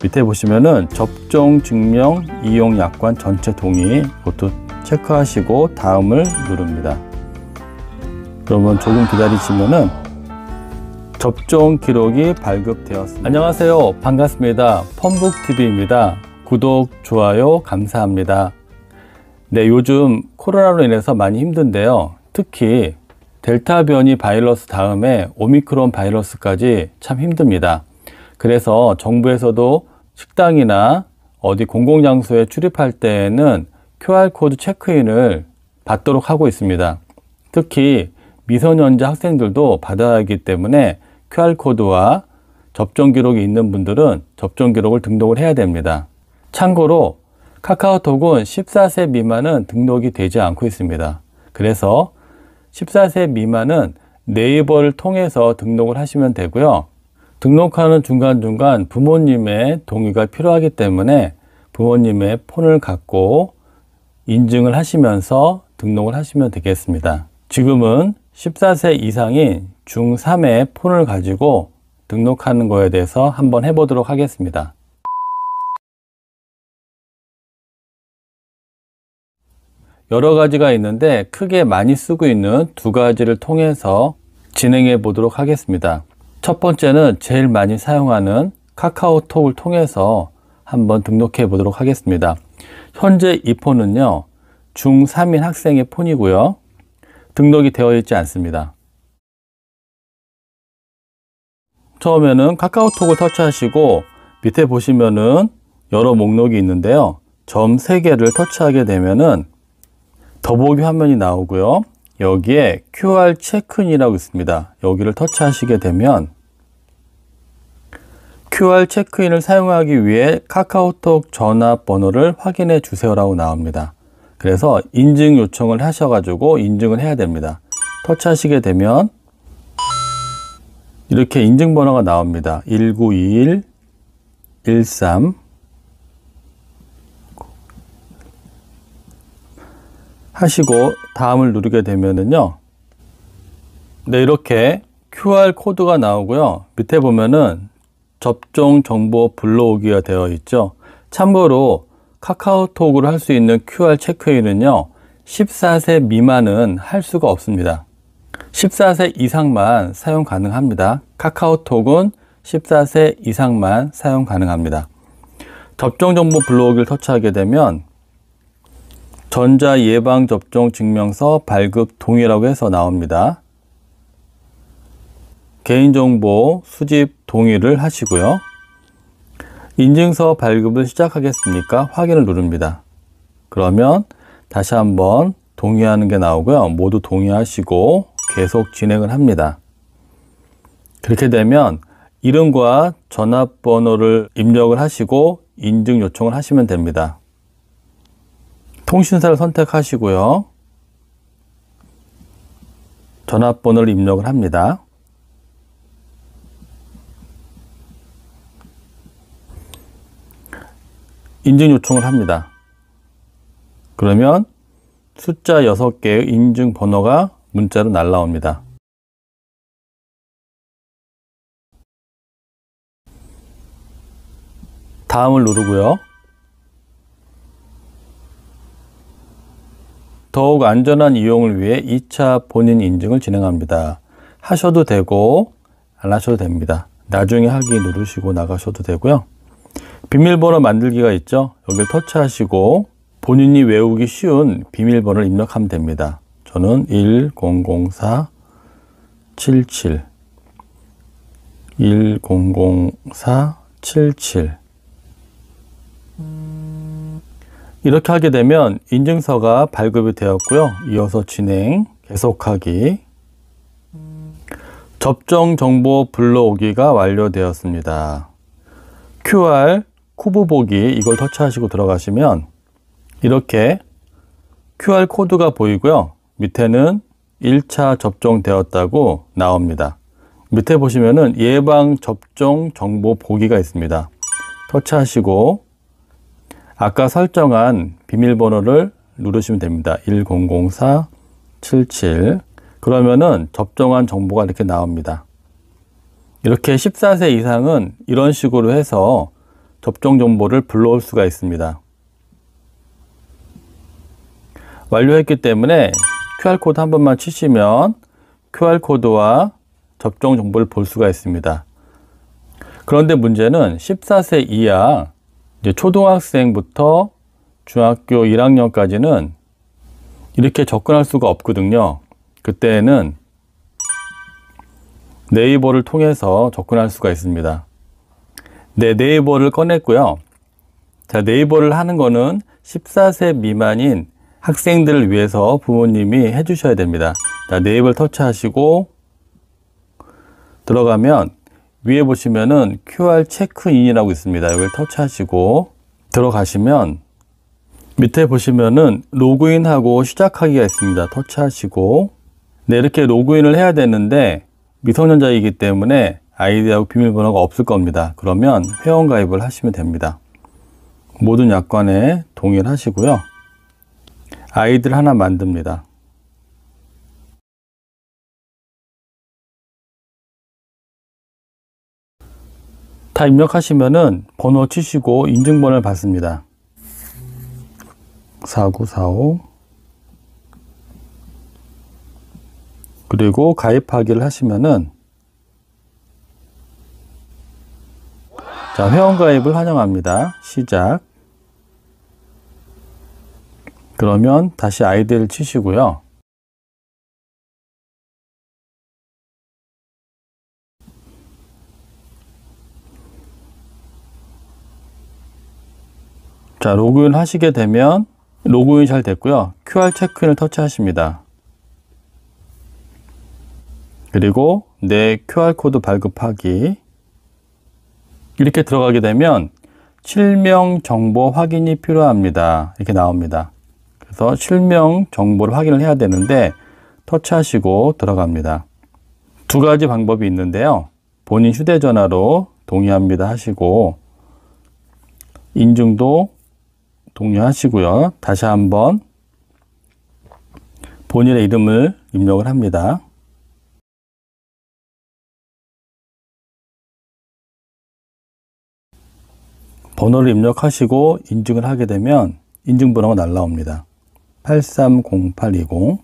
밑에 보시면은 접종 증명 이용 약관 전체 동의, 그것도 체크하시고 다음을 누릅니다. 그러면 조금 기다리시면은 접종 기록이 발급되었습니다. 안녕하세요, 반갑습니다. 펌북TV입니다. 구독, 좋아요 감사합니다. 네, 요즘 코로나로 인해서 많이 힘든데요. 특히 델타 변이 바이러스 다음에 오미크론 바이러스까지 참 힘듭니다. 그래서 정부에서도 식당이나 어디 공공장소에 출입할 때에는 QR코드 체크인을 받도록 하고 있습니다. 특히 미성년자 학생들도 받아야 하기 때문에 QR코드와 접종 기록이 있는 분들은 접종 기록을 등록을 해야 됩니다. 참고로 카카오톡은 14세 미만은 등록이 되지 않고 있습니다. 그래서 14세 미만은 네이버를 통해서 등록을 하시면 되고요. 등록하는 중간중간 부모님의 동의가 필요하기 때문에 부모님의 폰을 갖고 인증을 하시면서 등록을 하시면 되겠습니다. 지금은 14세 이상인 중3의 폰을 가지고 등록하는 거에 대해서 한번 해보도록 하겠습니다. 여러 가지가 있는데 크게 많이 쓰고 있는 두 가지를 통해서 진행해 보도록 하겠습니다. 첫 번째는 제일 많이 사용하는 카카오톡을 통해서 한번 등록해 보도록 하겠습니다. 현재 이 폰은요, 중3인 학생의 폰이고요. 등록이 되어 있지 않습니다. 처음에는 카카오톡을 터치하시고 밑에 보시면은 여러 목록이 있는데요. 점 3개를 터치하게 되면은 더보기 화면이 나오고요. 여기에 QR 체크인이라고 있습니다. 여기를 터치하시게 되면 QR 체크인을 사용하기 위해 카카오톡 전화번호를 확인해 주세요라고 나옵니다. 그래서 인증 요청을 하셔가지고 인증을 해야 됩니다. 터치하시게 되면 이렇게 인증번호가 나옵니다. 1921-13 하시고 다음을 누르게 되면은요, 네, 이렇게 QR 코드가 나오고요. 밑에 보면은 접종 정보 불러오기가 되어 있죠. 참고로 카카오톡으로 할 수 있는 QR 체크인은요, 14세 미만은 할 수가 없습니다. 14세 이상만 사용 가능합니다. 카카오톡은 14세 이상만 사용 가능합니다. 접종 정보 불러오기를 터치하게 되면 전자예방접종 증명서 발급 동의라고 해서 나옵니다. 개인정보 수집 동의를 하시고요. 인증서 발급을 시작하겠습니까? 확인을 누릅니다. 그러면 다시 한번 동의하는 게 나오고요. 모두 동의하시고 계속 진행을 합니다. 그렇게 되면 이름과 전화번호를 입력을 하시고 인증 요청을 하시면 됩니다. 통신사를 선택하시고요. 전화번호를 입력을 합니다. 인증 요청을 합니다. 그러면 숫자 6개의 인증 번호가 문자로 날라옵니다. 다음을 누르고요. 더욱 안전한 이용을 위해 2차 본인 인증을 진행합니다. 하셔도 되고 안 하셔도 됩니다. 나중에 하기 누르시고 나가셔도 되고요. 비밀번호 만들기가 있죠. 여기를 터치하시고 본인이 외우기 쉬운 비밀번호를 입력하면 됩니다. 저는 100477 100477 이렇게 하게 되면 인증서가 발급이 되었고요. 이어서 진행, 계속하기. 접종 정보 불러오기가 완료되었습니다. QR 쿠브 보기, 이걸 터치하시고 들어가시면 이렇게 QR 코드가 보이고요. 밑에는 1차 접종되었다고 나옵니다. 밑에 보시면은 예방 접종 정보 보기가 있습니다. 터치하시고 아까 설정한 비밀번호를 누르시면 됩니다. 100477 그러면은 접종한 정보가 이렇게 나옵니다. 이렇게 14세 이상은 이런 식으로 해서 접종 정보를 불러올 수가 있습니다. 완료했기 때문에 QR코드 한 번만 치시면 QR코드와 접종 정보를 볼 수가 있습니다. 그런데 문제는 14세 이하 이제 초등학생부터 중학교 1학년까지는 이렇게 접근할 수가 없거든요. 그때는 네이버를 통해서 접근할 수가 있습니다. 네, 네이버를 꺼냈고요. 자, 네이버를 하는 거는 14세 미만인 학생들을 위해서 부모님이 해주셔야 됩니다. 자, 네이버를 터치하시고 들어가면 위에 보시면은 QR 체크인이라고 있습니다. 이걸 터치하시고 들어가시면 밑에 보시면은 로그인하고 시작하기가 있습니다. 터치하시고 네, 이렇게 로그인을 해야 되는데 미성년자이기 때문에 아이디하고 비밀번호가 없을 겁니다. 그러면 회원가입을 하시면 됩니다. 모든 약관에 동의를 하시고요. 아이디를 하나 만듭니다. 다 입력하시면은 번호 치시고 인증번호를 받습니다. 4945 그리고 가입하기를 하시면은 자, 회원가입을 환영합니다. 시작. 그러면 다시 아이디를 치시고요. 자, 로그인 하시게 되면 로그인이 잘 됐고요. QR 체크인을 터치하십니다. 그리고 내 QR코드 발급하기 이렇게 들어가게 되면 실명 정보 확인이 필요합니다. 이렇게 나옵니다. 그래서 실명 정보를 확인을 해야 되는데 터치하시고 들어갑니다. 두 가지 방법이 있는데요. 본인 휴대전화로 동의합니다 하시고 인증도 동의하시고요. 다시 한번 본인의 이름을 입력을 합니다. 번호를 입력하시고 인증을 하게 되면 인증번호가 날라옵니다. 830820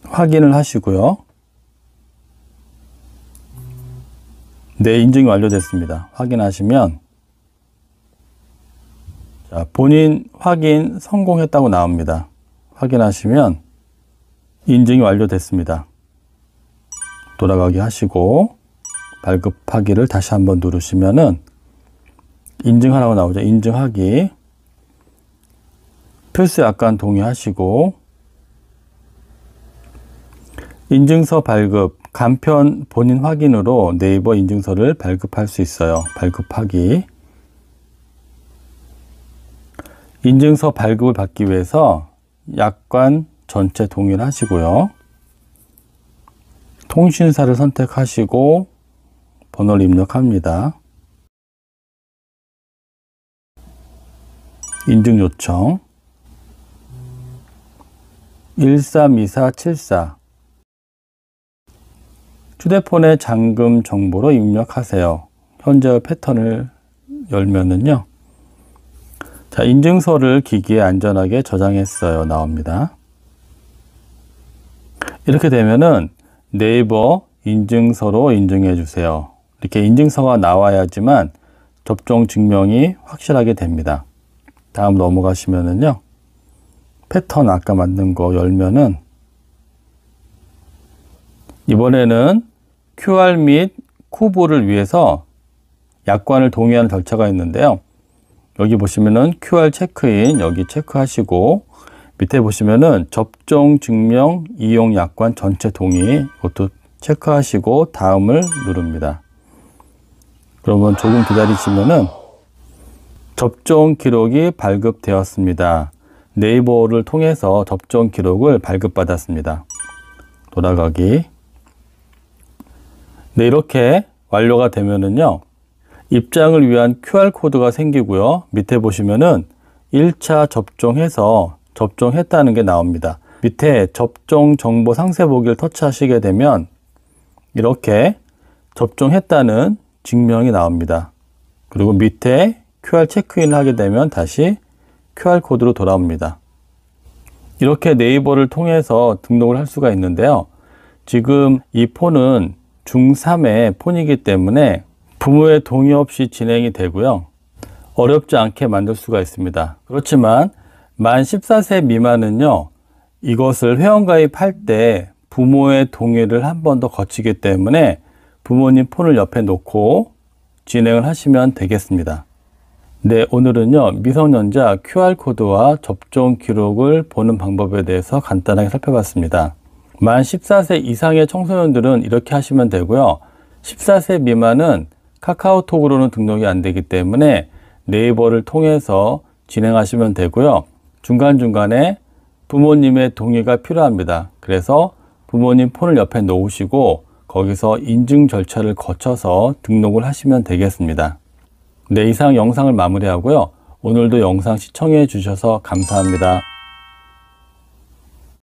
확인을 하시고요. 네, 인증이 완료됐습니다. 확인하시면 자, 본인 확인 성공했다고 나옵니다. 확인하시면 인증이 완료됐습니다. 돌아가기 하시고 발급하기를 다시 한번 누르시면은 인증하라고 나오죠. 인증하기 필수 약관 동의하시고 인증서 발급 간편 본인 확인으로 네이버 인증서를 발급할 수 있어요. 발급하기 인증서 발급을 받기 위해서 약관 전체 동의를 하시고요. 통신사를 선택하시고 번호를 입력합니다. 인증 요청 132474 휴대폰의 잠금 정보로 입력하세요. 현재 패턴을 열면은요. 자, 인증서를 기기에 안전하게 저장했어요. 나옵니다. 이렇게 되면은 네이버 인증서로 인증해 주세요. 이렇게 인증서가 나와야지만 접종 증명이 확실하게 됩니다. 다음 넘어가시면은요. 패턴 아까 만든 거 열면은 이번에는 QR 및 쿠보를 위해서 약관을 동의하는 절차가 있는데요. 여기 보시면은 QR 체크인 여기 체크하시고 밑에 보시면은 접종 증명 이용 약관 전체 동의 이것도 체크하시고 다음을 누릅니다. 그러면 조금 기다리시면은 접종 기록이 발급되었습니다. 네이버를 통해서 접종 기록을 발급받았습니다. 돌아가기. 네, 이렇게 완료가 되면은요. 입장을 위한 QR코드가 생기고요. 밑에 보시면은 1차 접종해서 접종했다는 게 나옵니다. 밑에 접종 정보 상세 보기를 터치하시게 되면 이렇게 접종했다는 증명이 나옵니다. 그리고 밑에 QR 체크인을 하게 되면 다시 QR코드로 돌아옵니다. 이렇게 네이버를 통해서 등록을 할 수가 있는데요. 지금 이 폰은 중3의 폰이기 때문에 부모의 동의 없이 진행이 되고요. 어렵지 않게 만들 수가 있습니다. 그렇지만 만 14세 미만은요, 이것을 회원가입할 때 부모의 동의를 한 번 더 거치기 때문에 부모님 폰을 옆에 놓고 진행을 하시면 되겠습니다. 네, 오늘은요, 미성년자 QR코드와 접종 기록을 보는 방법에 대해서 간단하게 살펴봤습니다. 만 14세 이상의 청소년들은 이렇게 하시면 되고요. 14세 미만은 카카오톡으로는 등록이 안 되기 때문에 네이버를 통해서 진행하시면 되고요. 중간중간에 부모님의 동의가 필요합니다. 그래서 부모님 폰을 옆에 놓으시고 거기서 인증 절차를 거쳐서 등록을 하시면 되겠습니다. 네, 이상 영상을 마무리하고요. 오늘도 영상 시청해 주셔서 감사합니다.